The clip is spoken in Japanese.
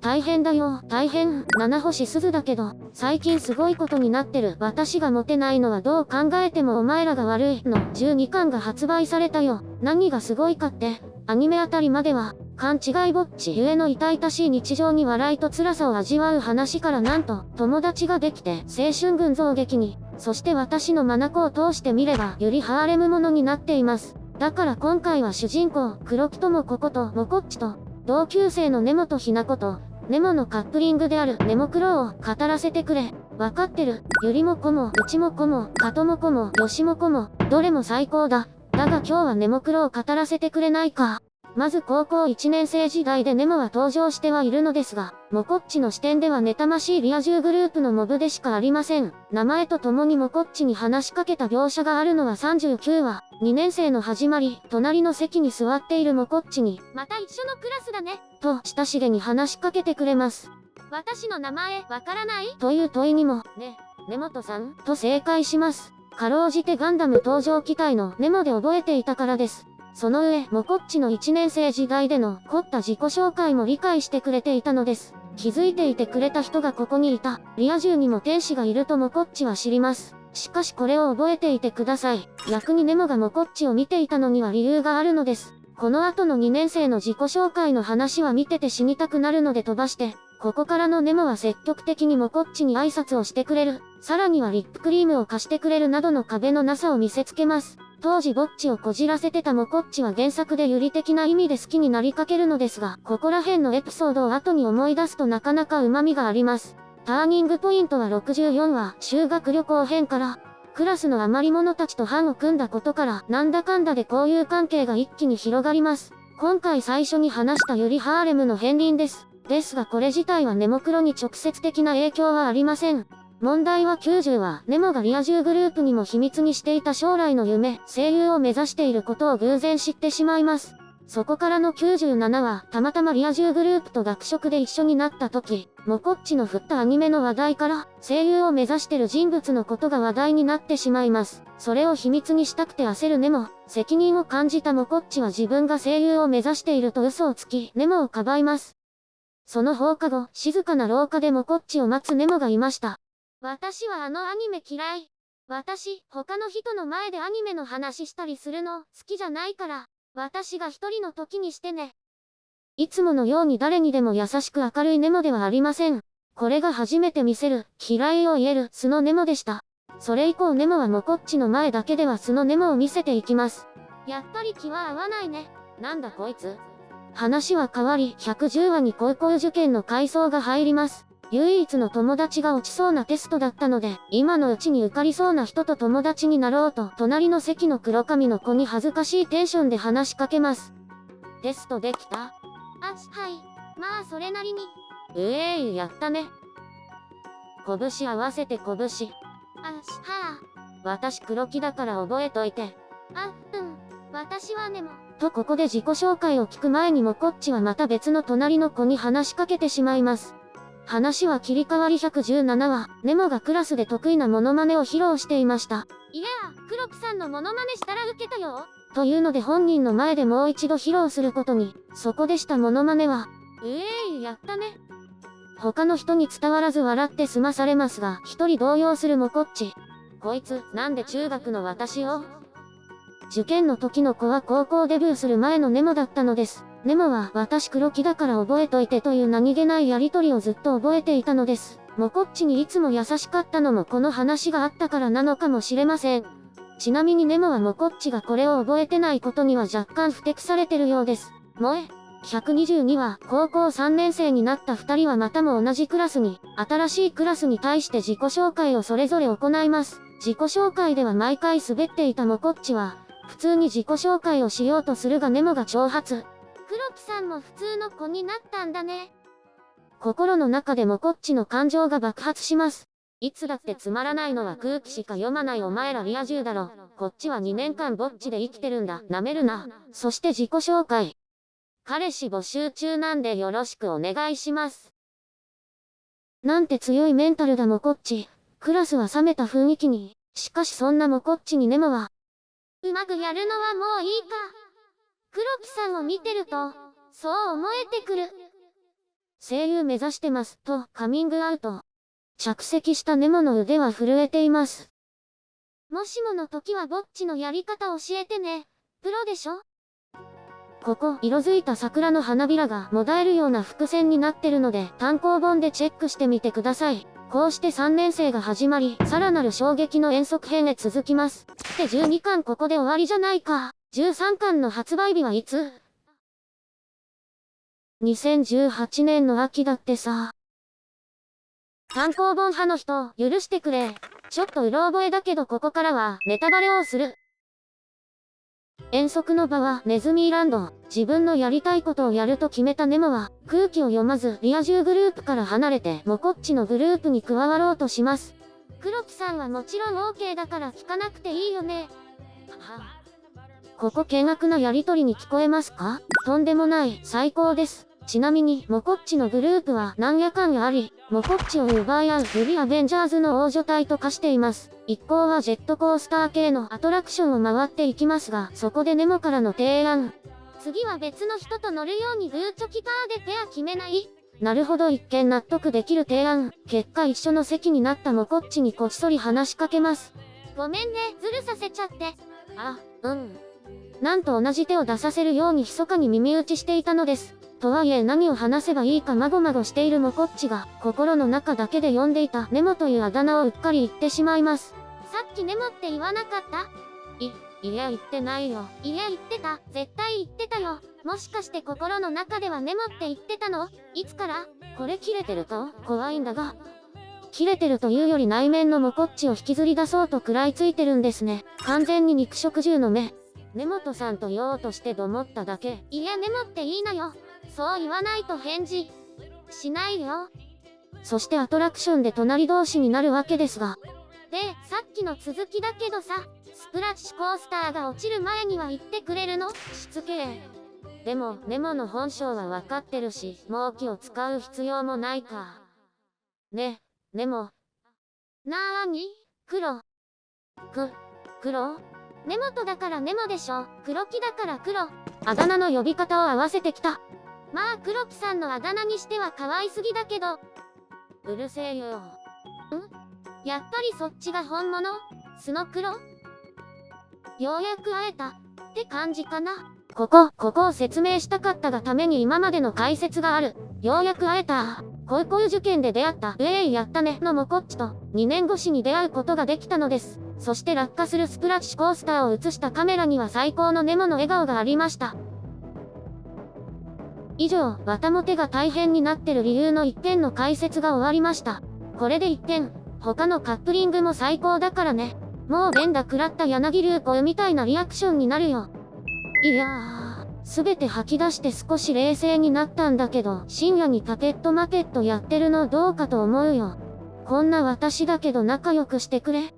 大変だよ、大変。七星すずだけど、最近すごいことになってる。私がモテないのはどう考えてもお前らが悪いの12巻が発売されたよ。何がすごいかって、アニメあたりまでは、勘違いぼっちゆえの痛々しい日常に笑いと辛さを味わう話からなんと、友達ができて、青春群像劇に、そして私の眼を通してみれば、よりハーレムものになっています。だから今回は主人公、黒木ともここともこっちと、同級生のネモとひなこと、ネモのカップリングであるネモクロを語らせてくれ。わかってる。ゆりもこも、うちもこも、かともこも、よしもこも、どれも最高だ。だが今日はネモクロを語らせてくれないか。まず高校1年生時代でネモは登場してはいるのですが、モコッチの視点では妬ましいリア充グループのモブでしかありません。名前とともにモコッチに話しかけた描写があるのは39話。2年生の始まり、隣の席に座っているモコッチに、また一緒のクラスだね、と親しげに話しかけてくれます。私の名前、わからないという問いにも、ね、根本さんと正解します。かろうじてガンダム登場機体のネモで覚えていたからです。その上、モコッチの1年生時代での凝った自己紹介も理解してくれていたのです。気づいていてくれた人がここにいた。リア充にも天使がいるとモコッチは知ります。しかしこれを覚えていてください。逆にネモがモコッチを見ていたのには理由があるのです。この後の2年生の自己紹介の話は見てて死にたくなるので飛ばして、ここからのネモは積極的にモコッチに挨拶をしてくれる。さらにはリップクリームを貸してくれるなどの壁のなさを見せつけます。当時ぼっちをこじらせてたモコッチは原作で有利的な意味で好きになりかけるのですが、ここら辺のエピソードを後に思い出すとなかなか旨味があります。ターニングポイントは64話、修学旅行編から、クラスの余り者たちと班を組んだことから、なんだかんだで交友関係が一気に広がります。今回最初に話したユリハーレムの片鱗です。ですがこれ自体はネモクロに直接的な影響はありません。問題は90は、ネモがリア充グループにも秘密にしていた将来の夢、声優を目指していることを偶然知ってしまいます。そこからの97は、たまたまリア充グループと学食で一緒になった時、モコッチの振ったアニメの話題から、声優を目指してる人物のことが話題になってしまいます。それを秘密にしたくて焦るネモ、責任を感じたモコッチは自分が声優を目指していると嘘をつき、ネモをかばいます。その放課後、静かな廊下でモコッチを待つネモがいました。私はあのアニメ嫌い。私、他の人の前でアニメの話したりするの好きじゃないから、私が一人の時にしてね。いつものように誰にでも優しく明るいネモではありません。これが初めて見せる、嫌いを言える素のネモでした。それ以降ネモはモコッチの前だけでは素のネモを見せていきます。やっぱり気は合わないね。なんだこいつ。話は変わり、110話に高校受験の回想が入ります。唯一の友達が落ちそうなテストだったので、今のうちに受かりそうな人と友達になろうと、隣の席の黒髪の子に恥ずかしいテンションで話しかけます。テストできた？はい。まあそれなりに。やったね。拳合わせて拳。私黒木だから覚えといて。私はねも。とここで自己紹介を聞く前にもこっちはまた別の隣の子に話しかけてしまいます。話は切り替わり117話、ネモがクラスで得意なモノマネを披露していました。いやー、黒木さんのモノマネしたらウケたよ。というので本人の前でもう一度披露することに、そこでしたモノマネは、やったね。他の人に伝わらず笑って済まされますが、一人動揺するモコッチ。こいつ、なんで中学の私を？受験の時の子は高校デビューする前のネモだったのです。ネモは私黒木だから覚えといてという何気ないやりとりをずっと覚えていたのです。モコッチにいつも優しかったのもこの話があったからなのかもしれません。ちなみにネモはモコッチがこれを覚えてないことには若干ふてくされてるようです。122は高校3年生になった2人はまたも同じクラスに、新しいクラスに対して自己紹介をそれぞれ行います。自己紹介では毎回滑っていたモコッチは、普通に自己紹介をしようとするがネモが挑発。黒木さんも普通の子になったんだね。心の中でモコッチの感情が爆発します。いつだってつまらないのは空気しか読まないお前らリア充だろ。こっちは2年間ぼっちで生きてるんだ。なめるな。そして自己紹介。彼氏募集中なんでよろしくお願いします。なんて強いメンタルだモコッチ。クラスは冷めた雰囲気に。しかしそんなモコッチにネモは。うまくやるのはもういいか。黒木さんを見てると、そう思えてくる。声優目指してます、とカミングアウト。着席したネモの腕は震えています。もしもの時はぼっちのやり方教えてね。プロでしょ？ここ、色づいた桜の花びらがもだえるような伏線になってるので、単行本でチェックしてみてください。こうして3年生が始まり、さらなる衝撃の遠足編へ続きます。って12巻ここで終わりじゃないか。13巻の発売日はいつ？2018年の秋だってさ。単行本派の人、許してくれ。ちょっとうろ覚えだけどここからはネタバレをする。遠足の場はネズミーランド。自分のやりたいことをやると決めたネモは空気を読まずリア充グループから離れてモコッチのグループに加わろうとします。黒木さんはもちろん OK だから聞かなくていいよね。ここ険悪なやりとりに聞こえますか？とんでもない、最高です。ちなみに、モコッチのグループはなんやかんやあり、モコッチを奪い合う指アベンジャーズの大所帯と化しています。一行はジェットコースター系のアトラクションを回っていきますが、そこでネモからの提案。次は別の人と乗るようにグーチョキパーでペア決めない？なるほど、一見納得できる提案。結果一緒の席になったモコッチにこっそり話しかけます。ごめんね、ズルさせちゃって。あ、うん。なんと同じ手を出させるように密かに耳打ちしていたのです。とはいえ何を話せばいいかまごまごしているモコッチが、心の中だけで呼んでいたネモというあだ名をうっかり言ってしまいます。さっきネモって言わなかった？いや言ってないよ。いや言ってた。絶対言ってたよ。もしかして心の中ではネモって言ってたの？いつから？これ切れてると怖いんだが。切れてるというより内面のモコッチを引きずり出そうと食らいついてるんですね。完全に肉食獣の目。根本さんと言おうとしてどもっただけ。いや、メモっていいのよ。そう言わないと返事しないよ。そしてアトラクションで隣同士になるわけですが。で、さっきの続きだけどさ、スプラッシュコースターが落ちる前には言ってくれるの？しつけえ。でも、ネモの本性は分かってるし、もう気を使う必要もないか。ね、ネモ。なーに？黒。黒？根本だからネモでしょ。黒木だから黒。あだ名の呼び方を合わせてきた。まあ黒木さんのあだ名にしては可愛すぎだけど。うるせえよ。やっぱりそっちが本物？スノ黒？ようやく会えたって感じかな。ここを説明したかったがために今までの解説がある。ようやく会えた。高校受験で出会った、やったねのモコッチと2年越しに出会うことができたのです。そして落下するスプラッシュコースターを映したカメラには最高のネモの笑顔がありました。以上、わたもてが大変になってる理由の1点の解説が終わりました。これで1点、他のカップリングも最高だからね。もう連打食らった柳流子みたいなリアクションになるよ。いやー、すべて吐き出して少し冷静になったんだけど、深夜にパペットマペットやってるのどうかと思うよ。こんな私だけど仲良くしてくれ。